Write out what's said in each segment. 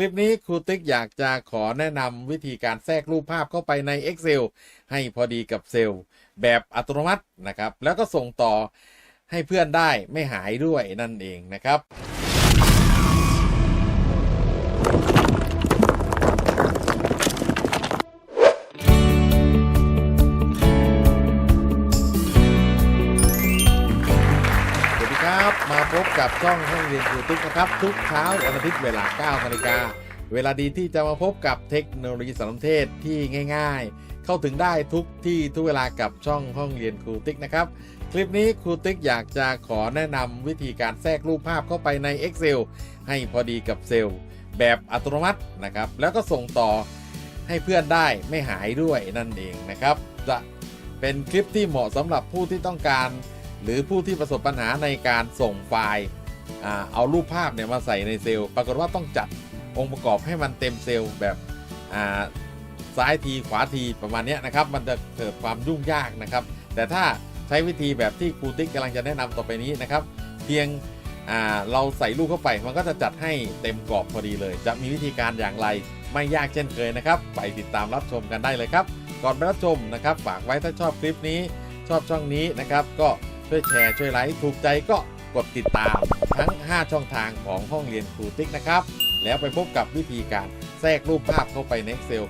ลิปนี้ครูติ๊กอยากจะขอแนะนำวิธีการแทรกรูปภาพเข้าไปใน Excel ให้พอดีกับเซลล์แบบอัตโนมัตินะครับแล้วก็ส่งต่อให้เพื่อนได้ไม่หายด้วยนั่นเองนะครับมาพบกับช่องห้องเรียนครูติ๊กนะครับทุกเช้าวันอาทิตย์เวลา 9 นาฬิกาเวลาดีที่จะมาพบกับเทคโนโลยีสารสนเทศที่ง่ายๆเข้าถึงได้ทุกที่ทุกเวลากับช่องห้องเรียนครูติ๊กนะครับคลิปนี้ครูติ๊กอยากจะขอแนะนำวิธีการแทรกรูปภาพเข้าไปใน Excel ให้พอดีกับเซลล์แบบอัตโนมัตินะครับแล้วก็ส่งต่อให้เพื่อนได้ไม่หายด้วยนั่นเองนะครับจะเป็นคลิปที่เหมาะสำหรับผู้ที่ต้องการหรือผู้ที่ประสบปัญหาในการส่งไฟล์เอารูปภาพเนี่ยมาใส่ในเซลล์ปรากฏว่าต้องจัดองค์ประกอบให้มันเต็มเซลล์แบบซ้ายทีขวาทีประมาณนี้นะครับมันจะเกิดความยุ่งยากนะครับแต่ถ้าใช้วิธีแบบที่ครูติ๊กกำลังจะแนะนำต่อไปนี้นะครับเพียงเราใส่รูปเข้าไปมันก็จะจัดให้เต็มกรอบพอดีเลยจะมีวิธีการอย่างไรไม่ยากเช่นเคยนะครับไปติดตามรับชมกันได้เลยครับก่อนไปรับชมนะครับฝากไว้ถ้าชอบคลิปนี้ชอบช่องนี้นะครับก็ช่วยแชร์ช่วยไลค์ถูกใจก็กดติดตามทั้ง5ช่องทางของห้องเรียนครูติ๊กนะครับแล้วไปพบกับวิธีการแทรกรูปภาพเข้าไปใน Excel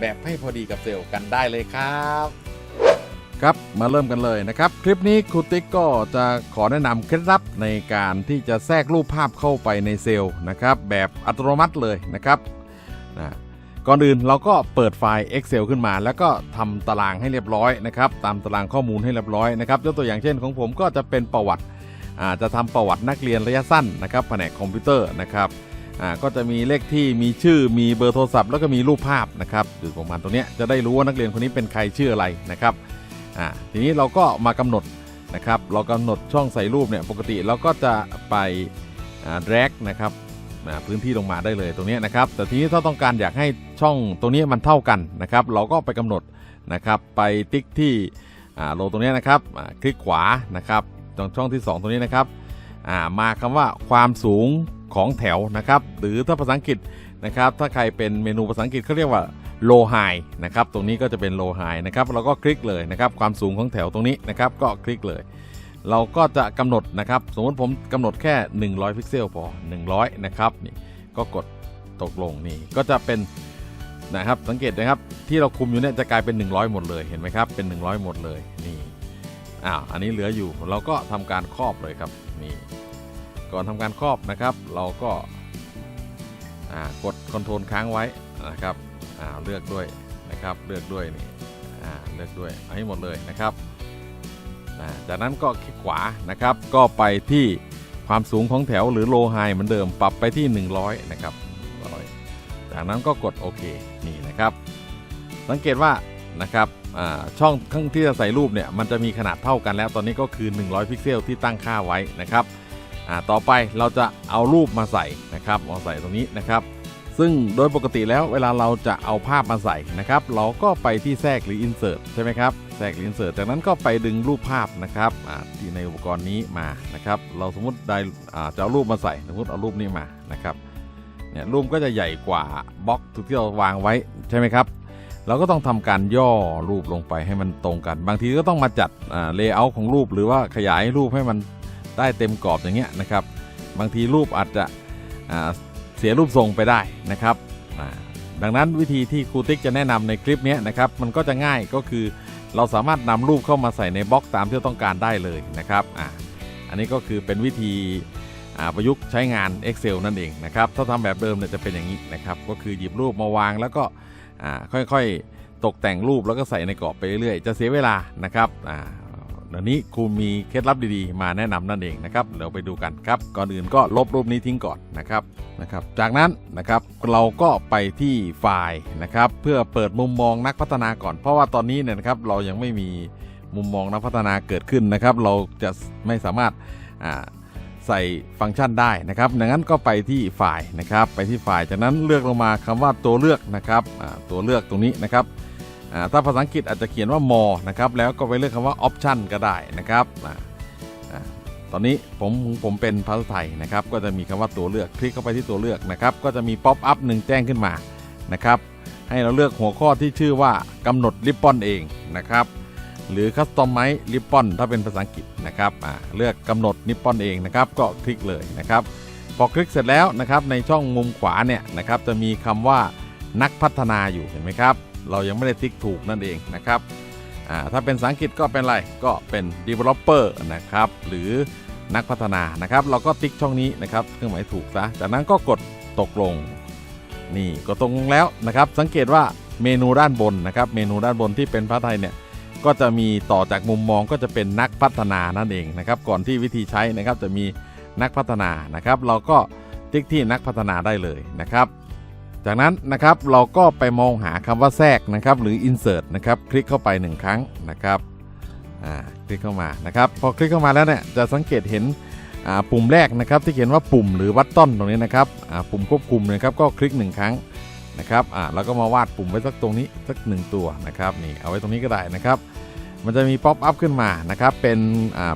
แบบให้พอดีกับเซลล์กันได้เลยครับครับมาเริ่มกันเลยนะครับคลิปนี้ครูติ๊กก็จะขอแนะนำเคล็ดลับในการที่จะแทรกรูปภาพเข้าไปในเซลล์นะครับแบบอัตโนมัติเลยนะครับก่อนอื่นเราก็เปิดไฟล์ Excel ขึ้นมาแล้วก็ทำตารางให้เรียบร้อยนะครับตามตารางข้อมูลให้เรียบร้อยนะครับยกตัวอย่างเช่นของผมก็จะเป็นประวัติจะทำประวัตินักเรียนระยะสั้นนะครับแผนกคอมพิวเตอร์นะครับก็จะมีเลขที่มีชื่อมีเบอร์โทรศัพท์แล้วก็มีรูปภาพนะครับอยู่ประมาณตรงนี้จะได้รู้ว่านักเรียนคนนี้เป็นใครชื่ออะไรนะครับทีนี้เราก็มากำหนดนะครับเรากำหนดช่องใส่รูปเนี่ยปกติเราก็จะไปdrag นะครับพื้นที่ลงมาได้เลยตรงนี้นะครับแต่ทีนี้ถ้าต้องการอยากให้ช่องตรงนี้มันเท่ากันนะครับเราก็ไปกำหนดนะครับไปติ๊กที่โลตรงนี้นะครับคลิกขวานะครับตรงช่องที่2ตรงนี้นะครับมาคำว่าความสูงของแถวนะครับหรือถ้าภาษาอังกฤษนะครับถ้าใครเป็นเมนูภาษาอังกฤษเขาเรียกว่า low high นะครับตรงนี้ก็จะเป็น low high นะครับเราก็คลิกเลยนะครับความสูงของแถวตรงนี้นะครับก็คลิกเลยเราก็จะกำหนดนะครับสมมติผมกำหนดแค่100พิกเซลพอ100นะครับนี่ก็กดตกลงนี่ก็จะเป็นนะครับสังเกตนะครับที่เราคุมอยู่เนี่ยจะกลายเป็น100หมดเลยเห็นไหมครับเป็น100หมดเลยนี่อันนี้เหลืออยู่เราก็ทำการครอบเลยครับนี่ก่อนทำการครอบนะครับเราก็กดคอนโทรลค้างไว้นะครับเลือกด้วยนะครับเลือกด้วยนี่เลือกด้วยให้หมดเลยนะครับจากนั้นก็คลิกขวานะครับก็ไปที่ความสูงของแถวหรือ low high เหมือนเดิมปรับไปที่100นะครับจากนั้นก็กดโอเคนี่นะครับสังเกตว่านะครับช่องข้างที่จะใส่รูปเนี่ยมันจะมีขนาดเท่ากันแล้วตอนนี้ก็คือ100พิกเซลที่ตั้งค่าไว้นะครับต่อไปเราจะเอารูปมาใส่นะครับมาใส่ตรงนี้นะครับซึ่งโดยปกติแล้วเวลาเราจะเอาภาพมาใส่นะครับเราก็ไปที่แทรกหรือ insert ใช่ไหมครับแทรกหรือ insert จากนั้นก็ไปดึงรูปภาพนะครับที่ในอุปกรณ์นี้มานะครับเราสมมุติได้จะเอารูปมาใส่สมมติเอารูปนี้มานะครับเนี่ยรูปก็จะใหญ่กว่าบล็อกที่เราวางไว้ใช่ไหมครับเราก็ต้องทำการย่อรูปลงไปให้มันตรงกันบางทีก็ต้องมาจัดlayout ของรูปหรือว่าขยายรูปให้มันได้เต็มกรอบอย่างเงี้ยนะครับบางทีรูปอาจจะเสียรูปทรงไปได้นะครับดังนั้นวิธีที่ครูติ๊กจะแนะนำในคลิปนี้นะครับมันก็จะง่ายก็คือเราสามารถนำรูปเข้ามาใส่ในบล็อกตามที่ต้องการได้เลยนะครับอันนี้ก็คือเป็นวิธีประยุกต์ใช้งาน Excel นั่นเองนะครับถ้าทำแบบเดิมเนี่ยจะเป็นอย่างนี้นะครับก็คือหยิบรูปมาวางแล้วก็ค่อยๆตกแต่งรูปแล้วก็ใส่ในกรอบไปเรื่อยๆจะเสียเวลานะครับเดี๋ยวนี้ครูมีเคล็ดลับดีๆมาแนะนำนั่นเองนะครับเดี๋ยวไปดูกันครับก่อนอื่นก็ลบรูปนี้ทิ้งก่อนนะครับจากนั้นนะครับเราก็ไปที่ไฟล์นะครับเพื่อเปิดมุมมองนักพัฒนาก่อนเพราะว่าตอนนี้เนี่ยนะครับเรายังไม่มีมุมมองนักพัฒนาเกิดขึ้นนะครับเราจะไม่สามารถใส่ฟังก์ชันได้นะครับดังนั้นก็ไปที่ไฟล์นะครับไปที่ไฟล์จากนั้นเลือกลงมาคำว่าตัวเลือกนะครับตัวเลือกตรงนี้นะครับถ้าภาษาอังกฤษอาจจะเขียนว่า more นะครับแล้วก็ไปเลือกคำว่า option ก็ได้นะครับต อนนี้ผมเป็นภาษาไทยนะครับก็จะมีคำว่าตัวเลือกคลิกเข้าไปที่ตัวเลือกนะครับก็จะมีป๊อปอัพ1แจ้งขึ้นมานะครับให้เราเลือกหัวข้อที่ชื่อว่ากำหนดริบบอนเองนะครับหรือ Customize Ribbon ถ้าเป็นภาษาอังกฤษนะครับเลือกกำหนดริบบอนเองนะครับก็คลิกเลยนะครับพอคลิกเสร็จแล้วนะครับในช่องมุมขวาเนี่ยนะครับจะมีคำว่านักพัฒนาอยู่เห็นไหมครับเรายังไม่ได้ติ๊กถูกนั่นเองนะครับถ้าเป็นภาษาอังกฤษก็เป็นอะไรก็เป็น developer นะครับหรือนักพัฒนานะครับเราก็ติ๊กช่องนี้นะครับเครื่องหมายถูกซะจากนั้นก็กดตกลงนี่กดตกลงแล้วนะครับสังเกตว่าเมนูด้านบนนะครับเมนูด้านบนที่เป็นภาษาไทยเนี่ยก็จะมีต่อจากมุมมองก็จะเป็นนักพัฒนานั่นเองนะครับก่อนที่วิธีใช้นะครับจะมีนักพัฒนานะครับเราก็ติ๊กที่นักพัฒนาได้เลยนะครับจากนั้นนะครับเราก็ไปมองหาคำว่าแทรกนะครับหรือ insert นะครับคลิกเข้าไป1ครั้งนะครับคลิกเข้ามานะครับพอคลิกเข้ามาแล้วเนี่ยจะสังเกตเห็นปุ่มแรกนะครับที่เขียนว่าปุ่มหรือบัตตอนตรงนี้นะครับปุ่มควบคุมนะครับก็คลิก1ครั้งนะครับแล้วก็มาวาดปุ่มไว้สักตรงนี้สัก1ตัวนะครับนี่เอาไว้ตรงนี้ก็ได้นะครับมันจะมีป๊อปอัพขึ้นมานะครับเป็น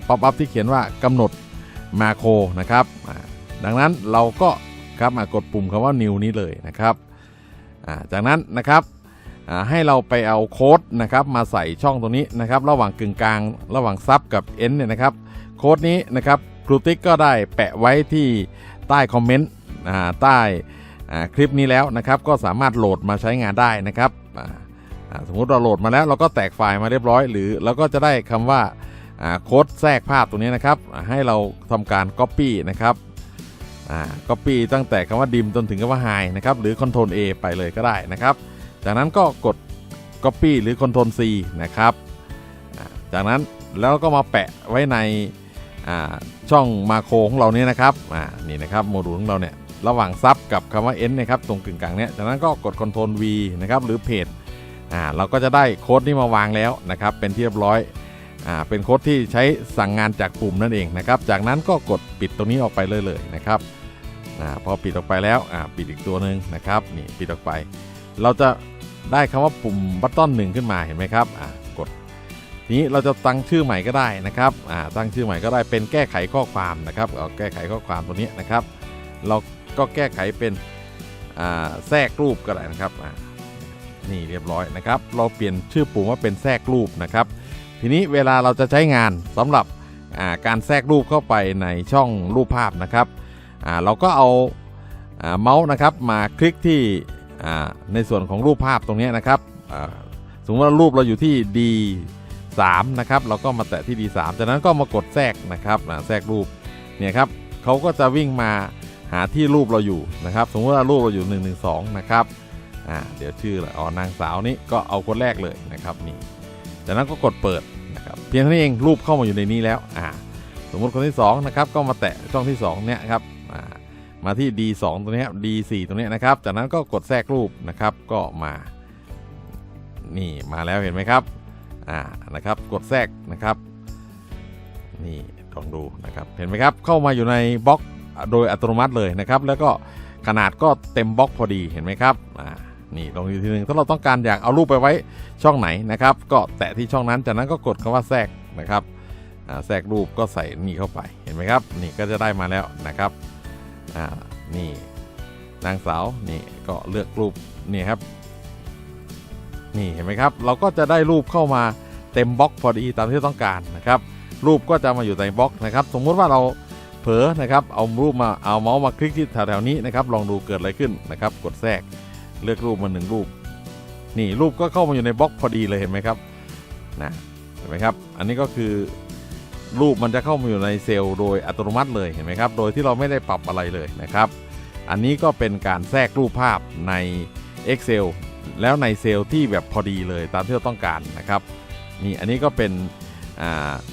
ป๊อปอัพที่เขียนว่ากำหนดมาโครนะครับดังนั้นเราก็ครับกดปุ่มคำว่า new นี้เลยนะครับจากนั้นนะครับให้เราไปเอาโค้ดนะครับมาใส่ช่องตรงนี้นะครับระหว่างกึ่งกลางระหว่างซับกับ end เนี่ยนะครับโค้ดนี้นะครับครูติ๊กก็ได้แปะไว้ที่ใต้คอมเมนต์ใต้คลิปนี้แล้วนะครับก็สามารถโหลดมาใช้งานได้นะครับสมมุติเราโหลดมาแล้วเราก็แตกไฟล์มาเรียบร้อยหรือเราก็จะได้คำว่าโค้ดแทรกภาพตรงนี้นะครับให้เราทำการ Copy นะครับCopy ตั้งแต่คำว่า dim จนถึงคำว่า high นะครับหรือ Ctrl A ไปเลยก็ได้นะครับจากนั้นก็กด Copy หรือ Ctrl C นะครับจากนั้นแล้วก็มาแปะไว้ในช่องมาโครของเราเนี่ยนะครับนี่นะครับโมดูลของเราเนี่ยระหว่างซับกับคำว่า end นะครับตรงกึ่งกลางเนี่ยจากนั้นก็กด Ctrl V นะครับหรือเพจเราก็จะได้โค้ดนี้มาวางแล้วนะครับเป็นที่เรียบร้อยเป็นโค้ดที่ใช้สั่งงานจากปุ่มนั่นเองนะครับจากนั้นก็กดปิดตรงนี้ออกไปเลยนะครับพอปิดออกไปแล้วปิดอีกตัวหนึ่งนะครับนี่ปิดออกไปเราจะได้คำว่าปุ่มบัตตอน1ขึ้นมาเห็นไหมครับกดนี้เราจะตั้งชื่อใหม่ก็ได้นะครับตั้งชื่อใหม่ก็ได้เป็นแก้ไขข้อความนะครับเอาแก้ไขข้อความตัวนี้นะครับเราก็แก้ไขเป็นแทรกรูปก็ได้นะครับนี่เรียบร้อยนะครับเราเปลี่ยนชื่อปุ่มว่าเป็นแทรกรูปนะครับทีนี้เวลาเราจะใช้งานสำหรับการแทรกรูปเข้าไปในช่องรูปภาพนะครับเราก็เอาเมาส์นะครับมาคลิกที่ในส่วนของรูปภาพตรงนี้นะครับสมมติว่ารูปเราอยู่ที่ D3 นะครับเราก็มาแตะที่ D3 จากนั้นก็มากดแทรกนะครับแทรกรูปเนี่ยครับเขาก็จะวิ่งมาหาที่รูปเราอยู่นะครับสมมติว่ารูปเราอยู่112นะครับเดี๋ยวชื่อนางสาวนี้ก็เอาคนแรกเลยนะครับนี่จากนั้นก็กดเปิดนะครับเพียงเท่านี้เองรูปเข้ามาอยู่ในนี้แล้วสมมติคนที่2นะครับก็มาแตะช่องที่2เนี่ยครับมาที่ D2 ตัวนี้ D4 ตัวนี้นะครับจากนั้นก็กดแทรกรูปนะครับก็มานี่มาแล้วเห็นไหมครับนะครับกดแทรกนะครับนี่ลองดูนะครับเห็นไหมครับเข้ามาอยู่ในบล็อกโดยอัตโนมัติเลยนะครับแล้วก็ขนาดก็เต็มบล็อกพอดีเห็นไหมครับนี่ลองดูทีนึงถ้าเราต้องการอยากเอารูปไปไว้ช่องไหนนะครับก็แตะที่ช่องนั้นจากนั้นก็กดคำว่าแทรกนะครับแทรกรูปก็ใส่นี่เข้าไปเห็นไหมครับนี่ก็จะได้มาแล้วนะครับนี่นางสาวนี่ก็เลือกรูปนี่ครับนี่เห็นไหมครับเราก็จะได้รูปเข้ามาเต็มบล็อกพอดีตามที่ต้องการนะครับรูปก็จะมาอยู่ในบล็อกนะครับสมมุติว่าเราเผลอนะครับเอารูปมาเอาเมาส์มาคลิกที่แถวๆนี้นะครับลองดูเกิดอะไรขึ้นนะครับกดแทรกเลือกรูปมา1รูปนี่รูปก็เข้ามาอยู่ในบล็อกพอดีเลยเห็นไหมครับเห็นไหมครับอันนี้ก็คือรูปมันจะเข้ามาอยู่ในเซลล์โดยอัตโนมัติเลยเห็นไหมครับโดยที่เราไม่ได้ปรับอะไรเลยนะครับอันนี้ก็เป็นการแทรกรูปภาพใน Excel แล้วในเซลล์ที่แบบพอดีเลยตามที่เราต้องการนะครับนี่อันนี้ก็เป็น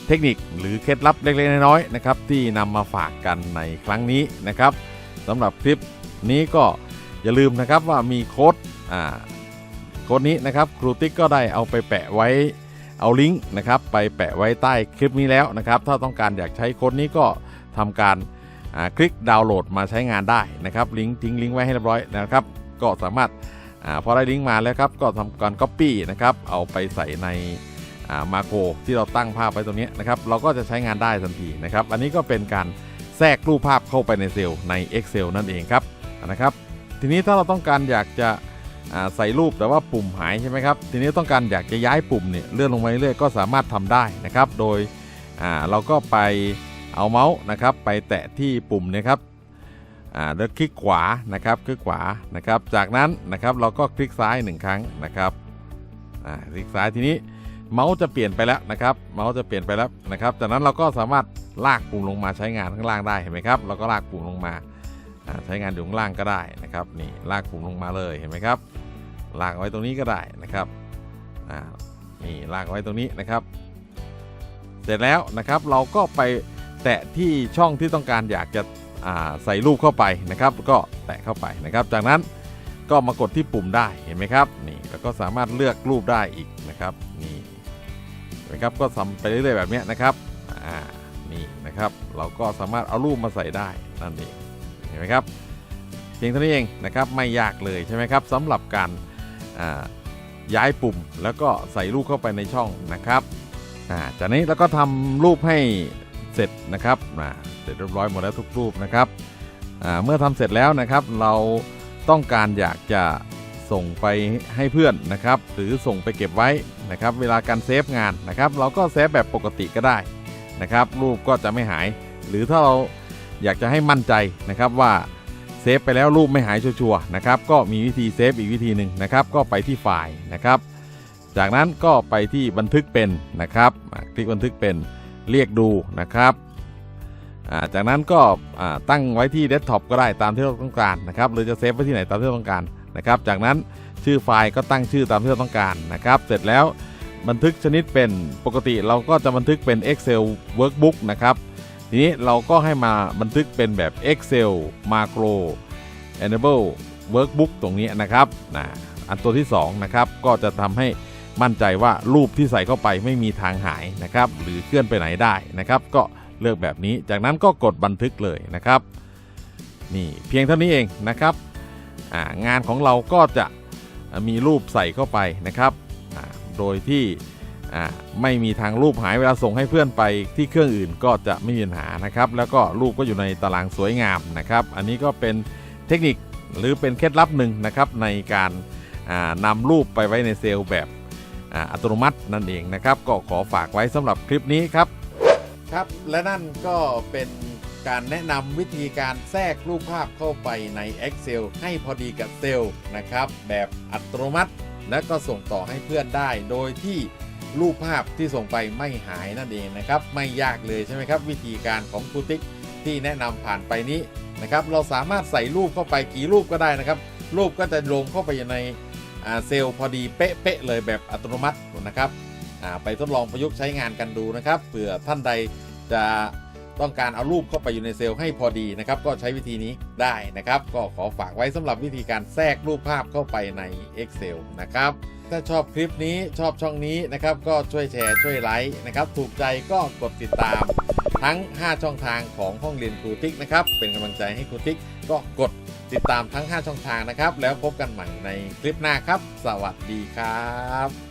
เทคนิคหรือเคล็ดลับเล็กๆน้อยๆนะครับที่นำมาฝากกันในครั้งนี้นะครับสำหรับคลิปนี้ก็อย่าลืมนะครับว่ามีโค้ดนี้นะครับครูติ๊กก็ได้เอาไปแปะไว้เอาลิงก์นะครับไปแปะไว้ใต้คลิปนี้แล้วนะครับถ้าต้องการอยากใช้โค้ดนี้ก็ทำการคลิกดาวน์โหลดมาใช้งานได้นะครับทิ้งลิงก์ไว้ให้เรียบร้อยนะครับก็สามารถพอได้ลิงก์มาแล้วครับก็ทำการ Copy นะครับเอาไปใส่ใน มาโครที่เราตั้งภาพไว้ตรงนี้นะครับเราก็จะใช้งานได้ทันทีนะครับอันนี้ก็เป็นการแทรกรูปภาพเข้าไปในเซลล์ใน Excel นั่นเองครับนะครับทีนี้ถ้าเราต้องการอยากจะใส่รูปแต่ว่าปุ่มหายใช่ไหมครับทีนี้ต้องการอยากจะย้ายปุ่มเนี่ยเลื่อนลงมาเรื่อยๆก็สามารถทำได้นะครับโดยเราก็ไปเอาเมาส์นะครับไปแตะที่ปุ่มเนี่ยครับแล้วคลิกขวานะครับคลิกขวานะครับจากนั้นนะครับเราก็คลิกซ้าย1ครั้งนะครับคลิกซ้ายทีนี้เมาส์จะเปลี่ยนไปแล้วนะครับเมาส์จะเปลี่ยนไปแล้วนะครับจากนั้นเราก็สามารถลากปุ่มลงมาใช้งานข้างล่างได้เห็นไหมครับเราก็ลากปุ่มลงมาใช้งานอยู่ข้างล่างก็ได้นะครับนี่ลากปุ่มลงมาเลยเห็นไหมครับลากไว้ตรงนี้ก็ได้นะครับนี่ลากไว้ตรงนี้นะครับเสร็จแล้วนะครับเราก็ไปแตะที่ช่องที่ต้องการอยากจะใส่รูปเข้าไปนะครับก็แตะเข้าไปนะครับจากนั้นก็มากดที่ปุ่มได้เห็นไหมครับนี่แล้วก็สามารถเลือกรูปได้อีกนะครับนี่เห็นไหมครับก็ทำไปเรื่อยๆแบบนี้นะครับนี่นะครับเราก็สามารถเอารูปมาใส่ได้นั่นเองเห็นไหมครับเพียงเท่านี้เองนะครับไม่ยากเลยใช่ไหมครับสำหรับการย้ายปุ่มแล้วก็ใส่รูปเข้าไปในช่องนะครับจากนี้เราก็ทำรูปให้เสร็จนะครับเสร็จเรียบร้อยหมดแล้วทุกรูปนะครับเมื่อทำเสร็จแล้วนะครับเราต้องการอยากจะส่งไปให้เพื่อนนะครับหรือส่งไปเก็บไว้นะครับเวลาการเซฟงานนะครับเราก็เซฟแบบปกติก็ได้นะครับรูปก็จะไม่หายหรือถ้าเราอยากจะให้มั่นใจนะครับว่าเซฟไปแล้วรูปไม่หายชัวร์ๆนะครับก็มีวิธีเซฟอีกวิธีหนึ่งนะครับก็ไปที่ไฟล์นะครับจากนั้นก็ไปที่บันทึกเป็นนะครับคลิกบันทึกเป็นเรียกดูนะครับจากนั้นก็ตั้งไว้ที่เดสก์ท็อปก็ได้ตามที่เราต้องการนะครับหรือจะเซฟไว้ที่ไหนตามที่เราต้องการนะครับจากนั้นชื่อไฟล์ก็ตั้งชื่อตามที่เราต้องการนะครับเสร็จแล้วบันทึกชนิดเป็นปกติเราก็จะบันทึกเป็น Excel Workbook นะครับทีนี้เราก็ให้มาบันทึกเป็นแบบ Excel Macro Enable Workbook ตรงนี้นะครับอันตัวที่2นะครับก็จะทำให้มั่นใจว่ารูปที่ใส่เข้าไปไม่มีทางหายนะครับหรือเคลื่อนไปไหนได้นะครับก็เลือกแบบนี้จากนั้นก็กดบันทึกเลยนะครับนี่เพียงเท่านี้เองนะครับงานของเราก็จะมีรูปใส่เข้าไปนะครับโดยที่ไม่มีทางรูปหายเวลาส่งให้เพื่อนไปที่เครื่องอื่นก็จะไม่มีปัญหานะครับแล้วก็รูปก็อยู่ในตารางสวยงามนะครับอันนี้ก็เป็นเทคนิคหรือเป็นเคล็ดลับหนึ่งนะครับในการนำรูปไปไว้ในเซลล์แบบอัตโนมัตินั่นเองนะครับก็ขอฝากไว้สำหรับคลิปนี้ครับและนั่นก็เป็นการแนะนำวิธีการแทรกรูปภาพเข้าไปใน Excel ให้พอดีกับเซลล์นะครับแบบอัตโนมัติและก็ส่งต่อให้เพื่อนได้โดยที่รูปภาพที่ส่งไปไม่หายนั่นเองนะครับไม่ยากเลยใช่ไหมครับวิธีการของครูติ๊กที่แนะนำผ่านไปนี้นะครับเราสามารถใส่รูปเข้าไปกี่รูปก็ได้นะครับรูปก็จะลงเข้าไปในเซลล์พอดีเป๊ะๆเลยแบบอัตโนมัตินะครับไปทดลองประยุกต์ใช้งานกันดูนะครับเผื่อท่านใดจะต้องการเอารูปเข้าไปอยู่ในเซลล์ให้พอดีนะครับก็ใช้วิธีนี้ได้นะครับก็ขอฝากไว้สำหรับวิธีการแทรกรูปภาพเข้าไปใน Excel นะครับถ้าชอบคลิปนี้ชอบช่องนี้นะครับก็ช่วยแชร์ช่วยไลค์นะครับถูกใจก็กดติดตามทั้ง5ช่องทางของห้องเรียนครูติ๊กนะครับเป็นกำลังใจให้ครูติ๊กก็กดติดตามทั้ง5ช่องทางนะครับแล้วพบกันใหม่ในคลิปหน้าครับสวัสดีครับ